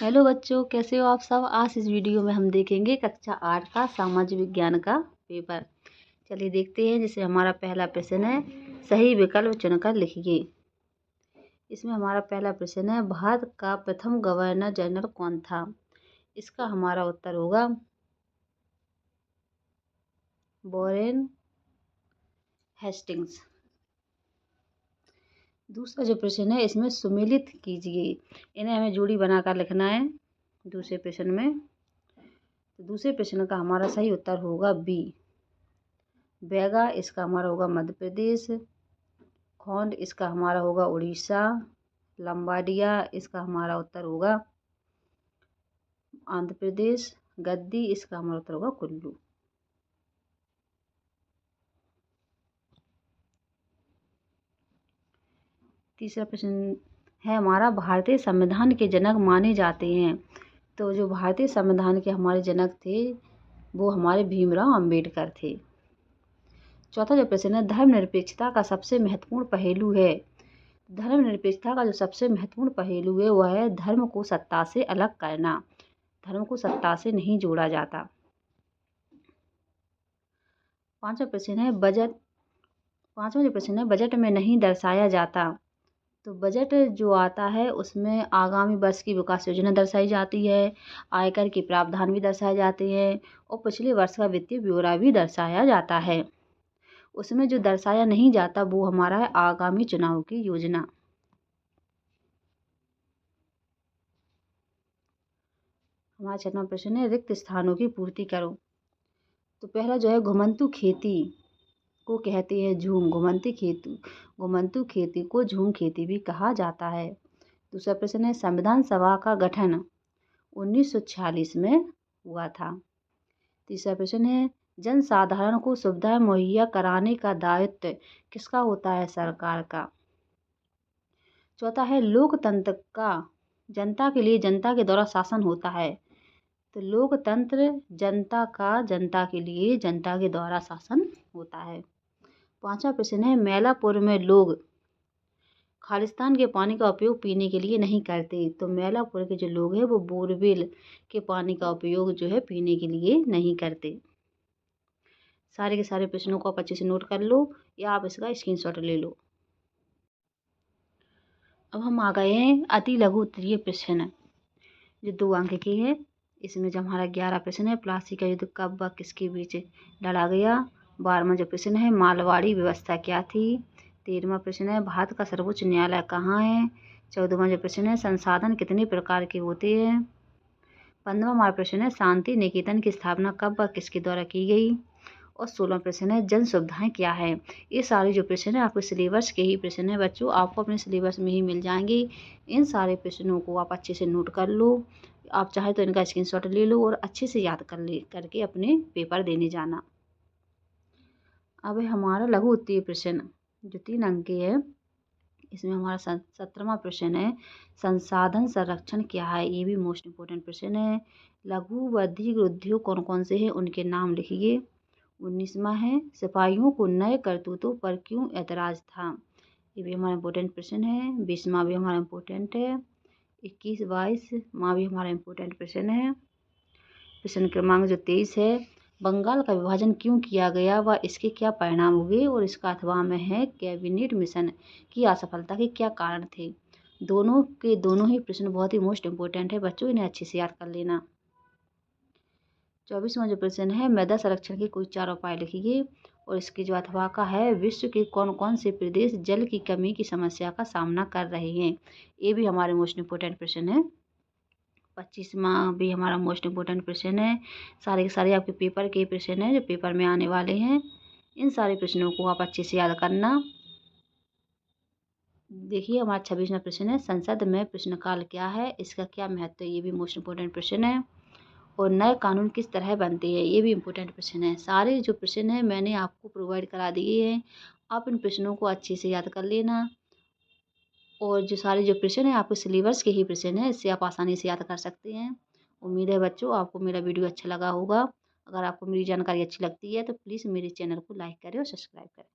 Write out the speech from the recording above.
Hello बच्चों, कैसे हो आप सब। आज इस वीडियो में हम देखेंगे कक्षा 8 का सामाजिक विज्ञान का पेपर। चलिए देखते हैं। जैसे हमारा पहला प्रश्न है, सही विकल्प चुनकर लिखिए। इसमें हमारा पहला प्रश्न है, भारत का प्रथम गवर्नर जनरल कौन था। इसका हमारा उत्तर होगा वॉरेन हेस्टिंग्स। दूसरा जो प्रश्न है, इसमें सुमेलित कीजिए। इन्हें हमें जोड़ी बनाकर लिखना है दूसरे प्रश्न में। तो दूसरे प्रश्न का हमारा सही उत्तर होगा बी, बैगा। इसका हमारा होगा मध्य प्रदेश। खोंड इसका हमारा होगा उड़ीसा। लंबाडिया इसका हमारा उत्तर होगा आंध्र प्रदेश। गद्दी इसका हमारा उत्तर होगा कुल्लू। तीसरा प्रश्न है हमारा, भारतीय संविधान के जनक माने जाते हैं। तो जो भारतीय संविधान के हमारे जनक थे वो हमारे भीमराव अंबेडकर थे। चौथा जो प्रश्न है, धर्मनिरपेक्षता का सबसे महत्वपूर्ण पहलू है। धर्मनिरपेक्षता का जो सबसे महत्वपूर्ण पहलू है वह है धर्म को सत्ता से अलग करना। धर्म को सत्ता से नहीं जोड़ा जाता। पांचवा प्रश्न है, पांचवा जो प्रश्न है, बजट में नहीं दर्शाया जाता। तो बजट जो आता है उसमें आगामी वर्ष की विकास योजना दर्शाई जाती है, आयकर के प्रावधान भी दर्शाए जाते हैं और पिछले वर्ष का वित्तीय ब्यौरा भी दर्शाया जाता है। उसमें जो दर्शाया नहीं जाता वो हमारा है आगामी चुनाव की योजना। हमारा छठवां प्रश्न है, रिक्त स्थानों की पूर्ति करो। तो पहला जो है, घुमंतु खेती को कहते हैं झूम। घुमंतु खेती को झूम खेती भी कहा जाता है। दूसरा प्रश्न है, संविधान सभा का गठन 1946 में हुआ था। तीसरा प्रश्न है, जनसाधारण को सुविधाएं मुहैया कराने का दायित्व किसका होता है, सरकार का। चौथा है, लोकतंत्र का जनता के लिए जनता के द्वारा शासन होता है। तो लोकतंत्र जनता के लिए जनता के द्वारा शासन होता है। पांचवा प्रश्न है, मैलापुर में लोग खालिस्तान के पानी का उपयोग पीने के लिए नहीं करते। तो मैलापुर के जो लोग हैं वो बोरवेल के पानी का उपयोग जो है पीने के लिए नहीं करते। सारे के सारे प्रश्नों को आप अच्छे से नोट कर लो या आप इसका स्क्रीनशॉट ले लो। अब हम आ गए हैं अति लघु उत्तरीय प्रश्न, जो 2 अंक के हैं। इसमें जो हमारा 11 प्रश्न है, प्लासी का युद्ध कब व किसके बीच लड़ा गया। 12वां जो प्रश्न है, मालवाड़ी व्यवस्था क्या थी। 13वां प्रश्न है, भारत का सर्वोच्च न्यायालय कहाँ है। 14वां जो प्रश्न है, संसाधन कितने प्रकार के होते हैं। 15वां हमारा प्रश्न है, शांति निकेतन की स्थापना कब व किसके द्वारा की गई। और 16वां प्रश्न है, जन सुविधाएं क्या है। ये सारे जो प्रश्न है आपके सिलेबस के ही प्रश्न है बच्चों, आपको अपने सिलेबस में ही मिल जाएंगे। इन सारे प्रश्नों को आप अच्छे से नोट कर लो। आप चाहे तो इनका स्क्रीनशॉट ले लो और अच्छे से याद करके अपने पेपर देने जाना। अब हमारा लघु उत्तरीय प्रश्न जो 3 अंक के है, इसमें हमारा 17वां प्रश्न है, संसाधन संरक्षण क्या है। ये भी मोस्ट इम्पोर्टेंट प्रश्न है। लघु व दीर्घ उद्योग कौन कौन से हैं उनके नाम लिखिए। 19वां है, सिपाहियों को नए करतूतों पर क्यों ऐतराज था। ये भी हमारा इम्पोर्टेंट प्रश्न है। 20वां भी हमारा इम्पोर्टेंट है। 21-22वां भी हमारा इम्पोर्टेंट प्रश्न है। प्रश्न क्रमांक जो 23 है, बंगाल का विभाजन क्यों किया गया व इसके क्या परिणाम हुए। और इसका अथवा में है, कैबिनेट मिशन की असफलता के क्या कारण थे। दोनों के दोनों ही प्रश्न बहुत ही मोस्ट इम्पोर्टेंट है बच्चों, इन्हें अच्छे से याद कर लेना। 24वां जो प्रश्न है, मृदा संरक्षण के कोई 4 उपाय लिखिए। और इसके जो अथवा का है, विश्व के कौन कौन से प्रदेश जल की कमी की समस्या का सामना कर रहे हैं। ये भी हमारे मोस्ट इम्पोर्टेंट प्रश्न है। 25वां भी हमारा मोस्ट इम्पोर्टेंट प्रश्न है। सारे के सारे आपके पेपर के प्रश्न हैं जो पेपर में आने वाले हैं। इन सारे प्रश्नों को आप अच्छे से याद करना। देखिए हमारा 26वां प्रश्न है, संसद में प्रश्नकाल क्या है, इसका क्या महत्व है। ये भी मोस्ट इम्पोर्टेंट प्रश्न है। और नए कानून किस तरह बनते हैं, ये भी इम्पोर्टेंट प्रश्न है। सारे जो प्रश्न हैं मैंने आपको प्रोवाइड करा दिए हैं, आप इन प्रश्नों को अच्छे से याद कर लेना। और जो सारे जो प्रश्न हैं आपके सिलेबस के ही प्रश्न हैं, इससे आप आसानी से याद कर सकते हैं। उम्मीद है बच्चों आपको मेरा वीडियो अच्छा लगा होगा। अगर आपको मेरी जानकारी अच्छी लगती है तो प्लीज़ मेरे चैनल को लाइक करें और सब्सक्राइब करें।